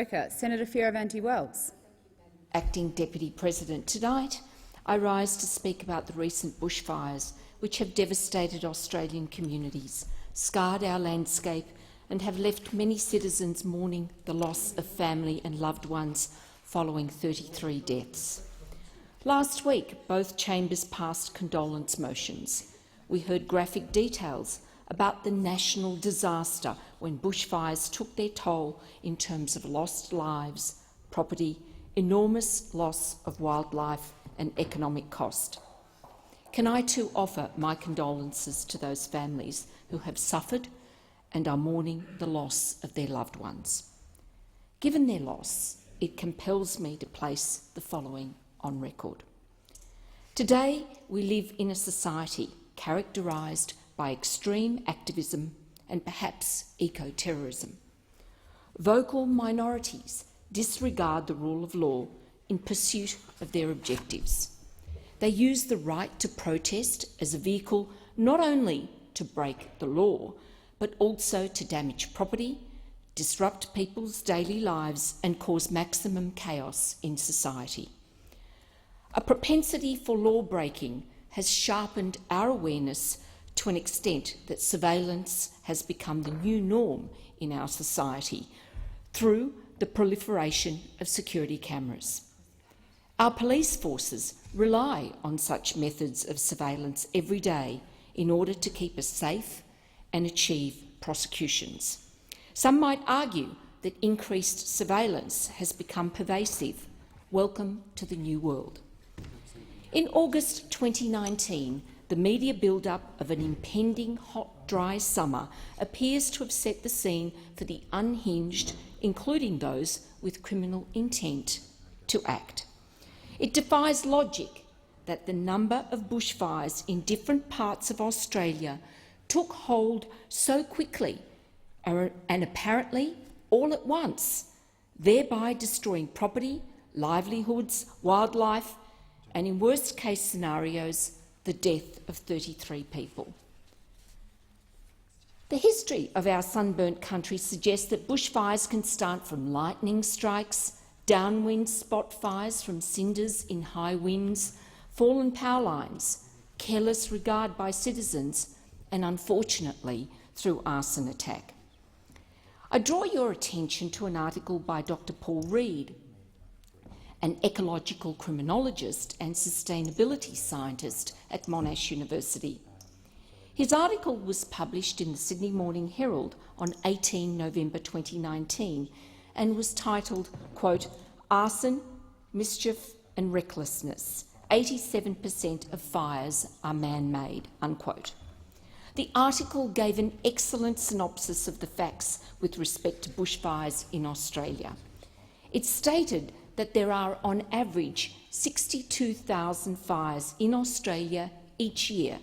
Senator Fierravanti-Wells. Acting Deputy President, tonight I rise to speak about the recent bushfires which have devastated Australian communities, scarred our landscape and have left many citizens mourning the loss of family and loved ones following 33 deaths. Last week, both chambers passed condolence motions. We heard graphic details about the national disaster when bushfires took their toll in terms of lost lives, property, enormous loss of wildlife and economic cost. Can I too offer my condolences to those families who have suffered and are mourning the loss of their loved ones. Given their loss, it compels me to place the following on record. Today, we live in a society characterised by extreme activism and perhaps eco-terrorism. Vocal minorities disregard the rule of law in pursuit of their objectives. They use the right to protest as a vehicle not only to break the law, but also to damage property, disrupt people's daily lives and cause maximum chaos in society. A propensity for law-breaking has sharpened our awareness to an extent that surveillance has become the new norm in our society through the proliferation of security cameras. Our police forces rely on such methods of surveillance every day in order to keep us safe and achieve prosecutions. Some might argue that increased surveillance has become pervasive. Welcome to the new world. In August 2019, the media build-up of an impending hot, dry summer appears to have set the scene for the unhinged, including those with criminal intent, to act. It defies logic that the number of bushfires in different parts of Australia took hold so quickly and apparently all at once, thereby destroying property, livelihoods, wildlife, and in worst-case scenarios, the death of 33 people. The history of our sunburnt country suggests that bushfires can start from lightning strikes, downwind spot fires from cinders in high winds, fallen power lines, careless regard by citizens, and unfortunately through arson attack. I draw your attention to an article by Dr. Paul Reid, an ecological criminologist and sustainability scientist at Monash University. His article was published in the Sydney Morning Herald on 18 November 2019 and was titled, quote, "Arson, Mischief and Recklessness. 87% of fires are man-made," unquote. The article gave an excellent synopsis of the facts with respect to bushfires in Australia. It stated that there are on average 62,000 fires in Australia each year,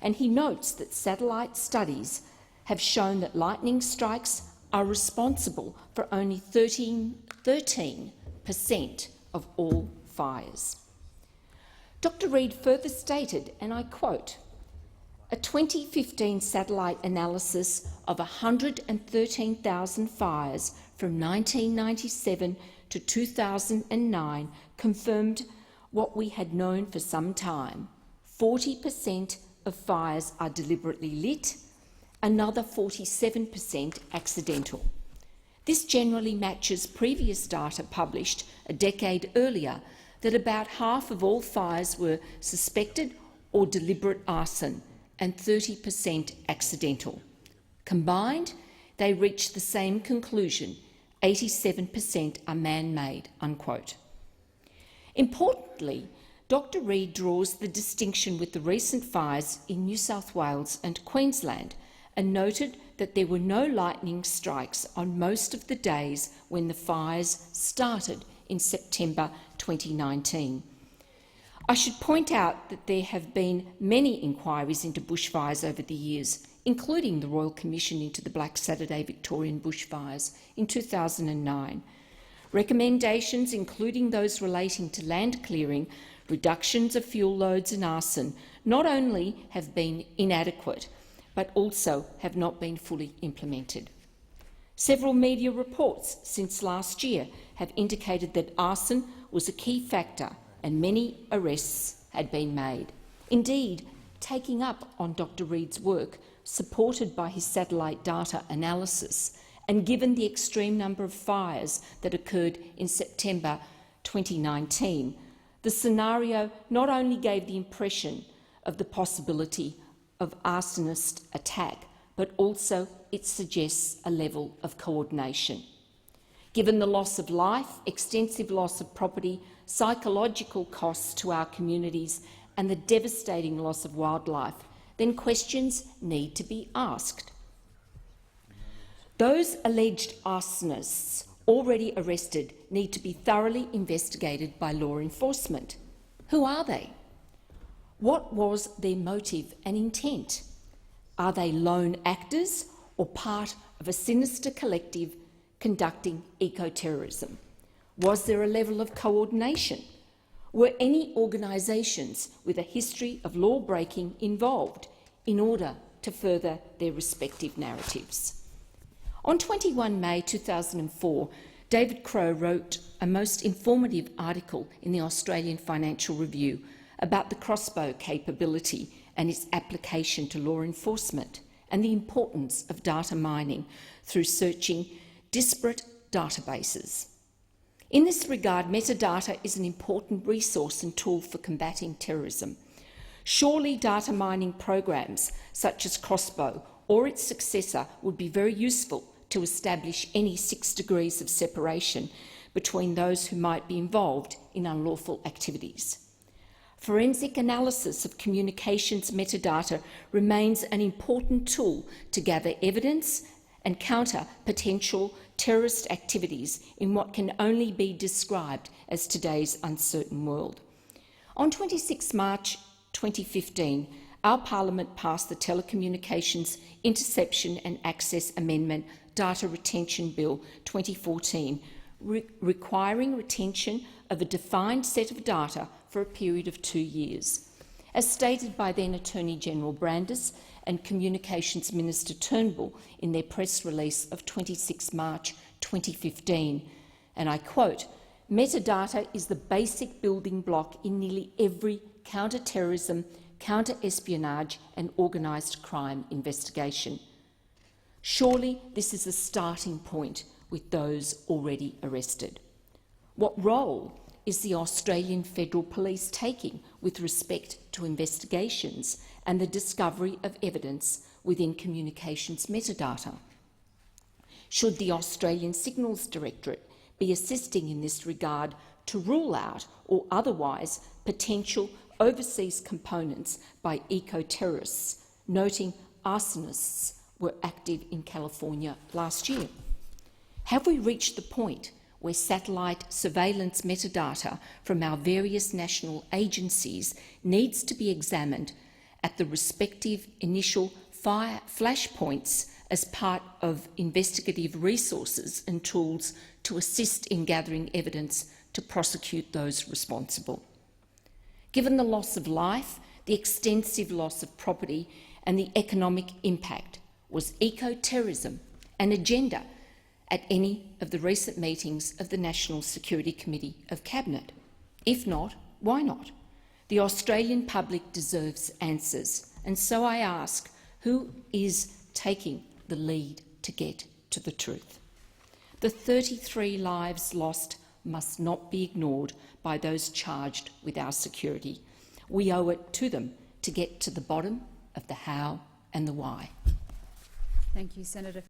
and he notes that satellite studies have shown that lightning strikes are responsible for only 13% of all fires. Dr. Reid further stated, and I quote, "A 2015 satellite analysis of 113,000 fires from 1997 to 2009 confirmed what we had known for some time. 40% of fires are deliberately lit, another 47% accidental. This generally matches previous data published a decade earlier that about half of all fires were suspected or deliberate arson and 30% accidental. Combined, they reach the same conclusion: 87% are man-made," unquote. Importantly, Dr. Reid draws the distinction with the recent fires in New South Wales and Queensland and noted that there were no lightning strikes on most of the days when the fires started in September 2019. I should point out that there have been many inquiries into bushfires over the years, including the Royal Commission into the Black Saturday Victorian bushfires in 2009. Recommendations, including those relating to land clearing, reductions of fuel loads and arson, not only have been inadequate, but also have not been fully implemented. Several media reports since last year have indicated that arson was a key factor and many arrests had been made. Indeed, taking up on Dr. Reid's work, supported by his satellite data analysis, and given the extreme number of fires that occurred in September 2019, the scenario not only gave the impression of the possibility of arsonist attack, but also it suggests a level of coordination. Given the loss of life, extensive loss of property, psychological costs to our communities and the devastating loss of wildlife, then questions need to be asked. Those alleged arsonists already arrested need to be thoroughly investigated by law enforcement. Who are they? What was their motive and intent? Are they lone actors or part of a sinister collective conducting eco-terrorism? Was there a level of coordination? Were any organisations with a history of law-breaking involved in order to further their respective narratives? On 21 May 2004, David Crowe wrote a most informative article in the Australian Financial Review about the crossbow capability and its application to law enforcement, and the importance of data mining through searching disparate databases. In this regard, metadata is an important resource and tool for combating terrorism. Surely data mining programs such as Crossbow or its successor would be very useful to establish any 6 degrees of separation between those who might be involved in unlawful activities. Forensic analysis of communications metadata remains an important tool to gather evidence and counter potential terrorist activities in what can only be described as today's uncertain world. On 26 March 2015, our Parliament passed the Telecommunications Interception and Access Amendment Data Retention Bill 2014, requiring retention of a defined set of data for a period of 2 years. As stated by then Attorney General Brandis and Communications Minister Turnbull in their press release of 26 March 2015, and I quote, "Metadata is the basic building block in nearly every counter-terrorism, counter-espionage and organised crime investigation." Surely this is a starting point with those already arrested. What role is the Australian Federal Police taking with respect to investigations and the discovery of evidence within communications metadata? Should the Australian Signals Directorate be assisting in this regard to rule out or otherwise potential overseas components by eco-terrorists, noting arsonists were active in California last year? Have we reached the point where satellite surveillance metadata from our various national agencies needs to be examined at the respective initial flashpoints as part of investigative resources and tools to assist in gathering evidence to prosecute those responsible? Given the loss of life, the extensive loss of property and the economic impact, was eco-terrorism an agenda at any of the recent meetings of the National Security Committee of Cabinet? If not, why not? The Australian public deserves answers, and so I ask, who is taking the lead to get to the truth? The 33 lives lost must not be ignored by those charged with our security. We owe it to them to get to the bottom of the how and the why. Thank you, Senator.